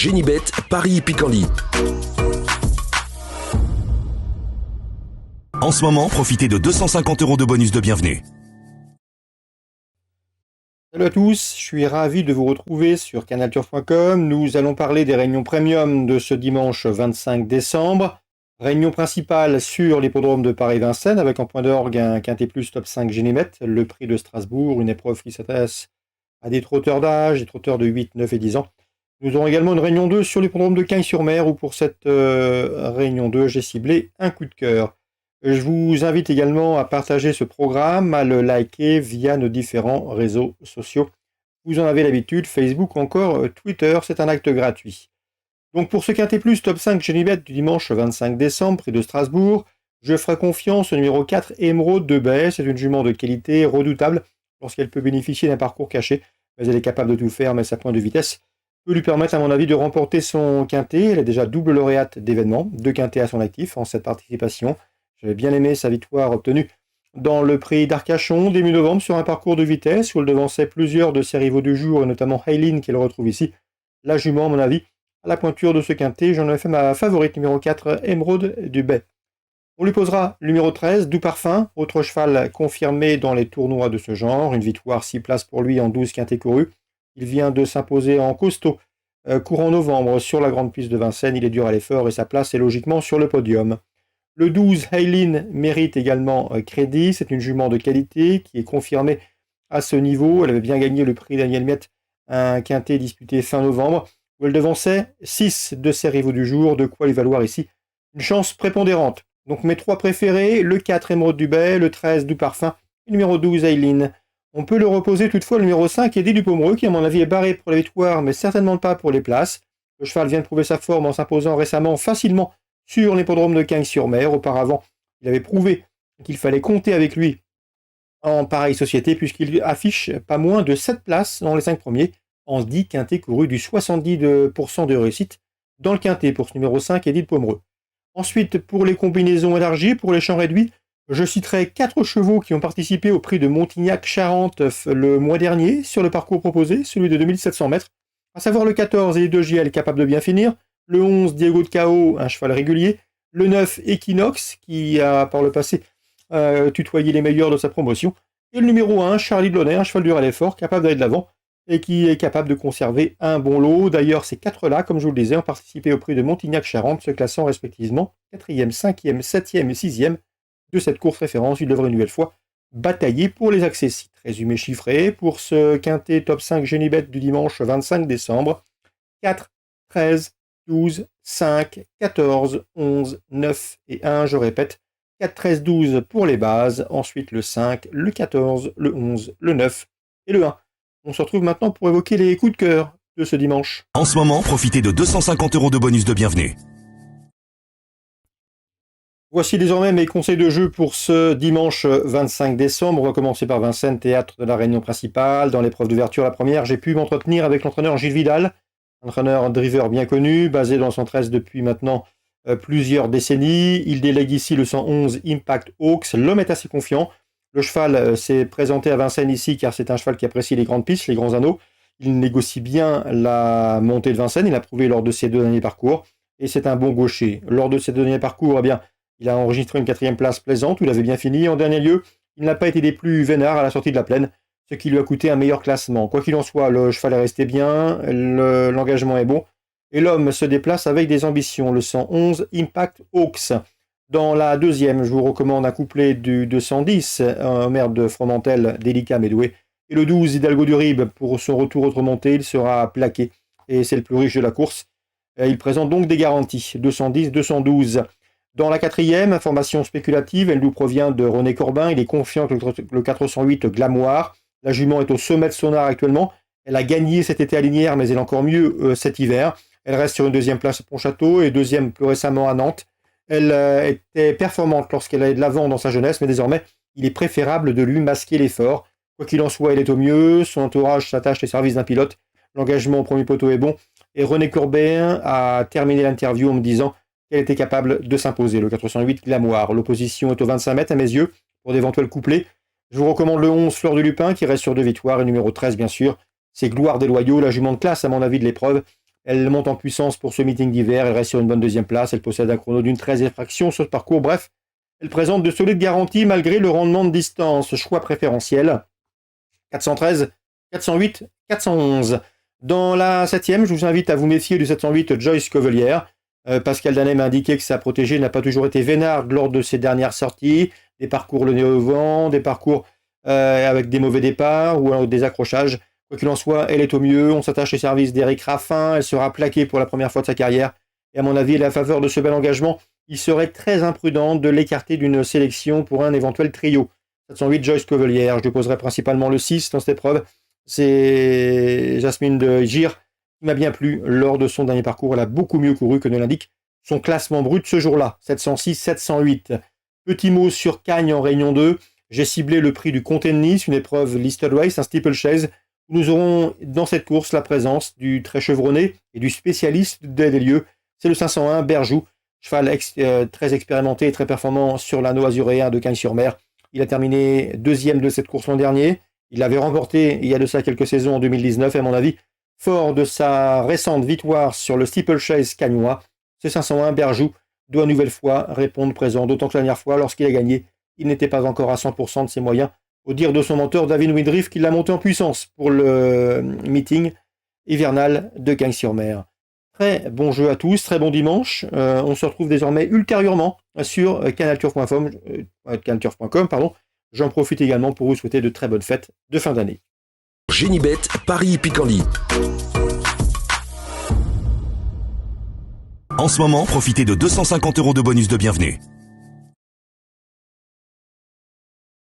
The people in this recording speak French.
Génibet, Paris-Picardie. En ce moment, profitez de 250 € de bonus de bienvenue. Salut à tous, je suis ravi de vous retrouver sur canalturf.com. Nous allons parler des réunions premium de ce dimanche 25 décembre. Réunion principale sur l'hippodrome de Paris-Vincennes avec en point d'orgue un Quintet Plus Top 5 Génibet, le prix de Strasbourg, une épreuve qui s'adresse à des trotteurs d'âge, des trotteurs de 8, 9 et 10 ans. Nous aurons également une réunion 2 sur l'hippodrome de Cagnes-sur-Mer où pour cette réunion 2, j'ai ciblé un coup de cœur. Je vous invite également à partager ce programme, à le liker via nos différents réseaux sociaux. Vous en avez l'habitude, Facebook ou encore Twitter, c'est un acte gratuit. Donc pour ce Quintet Plus Top 5 Génibet du dimanche 25 décembre, prix de Strasbourg, je ferai confiance au numéro 4, Émeraude de Baie. C'est une jument de qualité redoutable lorsqu'elle peut bénéficier d'un parcours caché, mais elle est capable de tout faire, mais sa pointe de vitesse peut lui permettre, à mon avis, de remporter son quintet. Elle est déjà double lauréate d'événements, 2 quintets à son actif en cette participation. J'avais bien aimé sa victoire obtenue dans le prix d'Arcachon début novembre sur un parcours de vitesse où elle devançait plusieurs de ses rivaux du jour, et notamment Haylin qu'elle retrouve ici. La jument, à mon avis, à la pointure de ce quintet, j'en ai fait ma favorite, numéro 4, Émeraude du Baie. On lui posera le numéro 13, Doux Parfum, autre cheval confirmé dans les tournois de ce genre, une victoire 6 places pour lui en 12 quintets courus. Il vient de s'imposer en costaud courant novembre sur la grande piste de Vincennes. Il est dur à l'effort et sa place est logiquement sur le podium. Le 12, Haylin, mérite également crédit. C'est une jument de qualité qui est confirmée à ce niveau. Elle avait bien gagné le prix Daniel Miette, un quintet disputé fin novembre, où elle devançait 6 de ses rivaux du jour, de quoi lui valoir ici une chance prépondérante. Donc mes 3 préférés, le 4, Émeraude du Baie, le 13, Doux Parfum, et le numéro 12, Haylin. On peut le reposer toutefois le numéro 5, Eddie du Pomereux, qui à mon avis est barré pour la victoire, mais certainement pas pour les places. Le cheval vient de prouver sa forme en s'imposant récemment facilement sur l'hippodrome de Cagnes-sur-Mer. Auparavant, il avait prouvé qu'il fallait compter avec lui en pareille société, puisqu'il affiche pas moins de 7 places dans les 5 premiers, en 10 quintets courus, du 70% de réussite dans le quintet pour ce numéro 5, Eddie de Pomereux. Ensuite, pour les combinaisons élargies, pour les champs réduits, je citerai 4 chevaux qui ont participé au prix de Montignac-Charente le mois dernier sur le parcours proposé, celui de 2700 mètres, à savoir le 14, Elite de JL, capable de bien finir, le 11, Diego de Cao, un cheval régulier, le 9, Equinox, qui a par le passé tutoyé les meilleurs de sa promotion, et le numéro 1, Charlie Delaunay, un cheval dur à l'effort, capable d'aller de l'avant, et qui est capable de conserver un bon lot. D'ailleurs, ces 4-là, comme je vous le disais, ont participé au prix de Montignac-Charente, se classant respectivement 4e, 5e, 7e et 6e de cette course référence. Ils devraient une nouvelle fois batailler pour les accessites. Résumé chiffré pour ce quintet top 5 Génibet du dimanche 25 décembre. 4, 13, 12, 5, 14, 11, 9 et 1, je répète, 4, 13, 12 pour les bases, ensuite le 5, le 14, le 11, le 9 et le 1. On se retrouve maintenant pour évoquer les coups de cœur de ce dimanche. En ce moment, profitez de 250 € de bonus de bienvenue. Voici désormais mes conseils de jeu pour ce dimanche 25 décembre. On va commencer par Vincennes, théâtre de la réunion principale. Dans l'épreuve d'ouverture, la première, j'ai pu m'entretenir avec l'entraîneur Gilles Vidal, entraîneur driver bien connu, basé dans le 113 depuis maintenant plusieurs décennies. Il délègue ici le 111 Impact Hawks. L'homme est assez confiant. Le cheval s'est présenté à Vincennes ici car c'est un cheval qui apprécie les grandes pistes, les grands anneaux. Il négocie bien la montée de Vincennes. Il a prouvé lors de ses 2 derniers parcours. Et c'est un bon gaucher. Lors de ses 2 derniers parcours, eh bien, il a enregistré une 4e place plaisante où il avait bien fini. En dernier lieu, il n'a pas été des plus vénards à la sortie de la plaine, ce qui lui a coûté un meilleur classement. Quoi qu'il en soit, le cheval est resté bien, l'engagement est bon, et l'homme se déplace avec des ambitions. Le 111 Impact Hawks. Dans la deuxième, je vous recommande un couplet du 210, Omer de Fromentel, délicat mais doué. Et le 12 Hidalgo du Rib, pour son retour remonté, il sera plaqué, et c'est le plus riche de la course. Il présente donc des garanties, 210, 212. Dans la 4e, information spéculative, elle nous provient de René Corbin. Il est confiant que le 408 Glamoire. La jument est au sommet de son art actuellement. Elle a gagné cet été à Lignières, mais elle est encore mieux cet hiver. Elle reste sur une 2e place à Pontchâteau et 2e plus récemment à Nantes. Elle était performante lorsqu'elle allait de l'avant dans sa jeunesse, mais désormais, il est préférable de lui masquer l'effort. Quoi qu'il en soit, elle est au mieux. Son entourage s'attache aux services d'un pilote. L'engagement au premier poteau est bon. Et René Corbin a terminé l'interview en me disant qu'elle était capable de s'imposer. Le 408 Glamoire. L'opposition est aux 25 mètres à mes yeux pour d'éventuels couplets. Je vous recommande le 11 Fleur de Lupin qui reste sur 2 victoires et numéro 13 bien sûr. C'est Gloire des Loyaux, la jument de classe à mon avis de l'épreuve. Elle monte en puissance pour ce meeting d'hiver. Elle reste sur une bonne deuxième place. Elle possède un chrono d'une 13 fractions sur ce parcours. Bref, elle présente de solides garanties malgré le rendement de distance. Choix préférentiel 413, 408, 411. Dans la 7e, je vous invite à vous méfier du 708 Joyce Cavalier. Pascal Danet m'a indiqué que sa protégée n'a pas toujours été vénarde lors de ses dernières sorties. Des parcours le nez au vent, des parcours avec des mauvais départs ou des accrochages. Quoi qu'il en soit, elle est au mieux. On s'attache au service d'Éric Raffin. Elle sera plaquée pour la première fois de sa carrière. Et à mon avis, à la faveur de ce bel engagement, il serait très imprudent de l'écarter d'une sélection pour un éventuel trio. 708 Joyce Cavalier. Je lui poserai principalement le 6 dans cette épreuve. C'est Jasmine de Gir qui m'a bien plu lors de son dernier parcours. Elle a beaucoup mieux couru que ne l'indique son classement brut ce jour-là. 706, 708. Petit mot sur Cagnes en Réunion 2. J'ai ciblé le prix du Comté de Nice, une épreuve listed race, un steeplechase. Nous aurons dans cette course la présence du très chevronné et du spécialiste des lieux. C'est le 501 Berjou, cheval très expérimenté et très performant sur l'anneau azuréen de Cagnes-sur-Mer. Il a terminé deuxième de cette course l'an dernier. Il l'avait remporté il y a de ça quelques saisons en 2019 et à mon avis, fort de sa récente victoire sur le steeplechase cagnois, ce 501 Berjou doit une nouvelle fois répondre présent, d'autant que la dernière fois, lorsqu'il a gagné, il n'était pas encore à 100% de ses moyens. Au dire de son mentor David Windriff, qui l'a monté en puissance pour le meeting hivernal de Cagnes-sur-Mer. Très bon jeu à tous, très bon dimanche. On se retrouve désormais ultérieurement sur canalturf.com. J'en profite également pour vous souhaiter de très bonnes fêtes de fin d'année. Génibet, Paris Picardie. En ce moment, profitez de 250 € de bonus de bienvenue.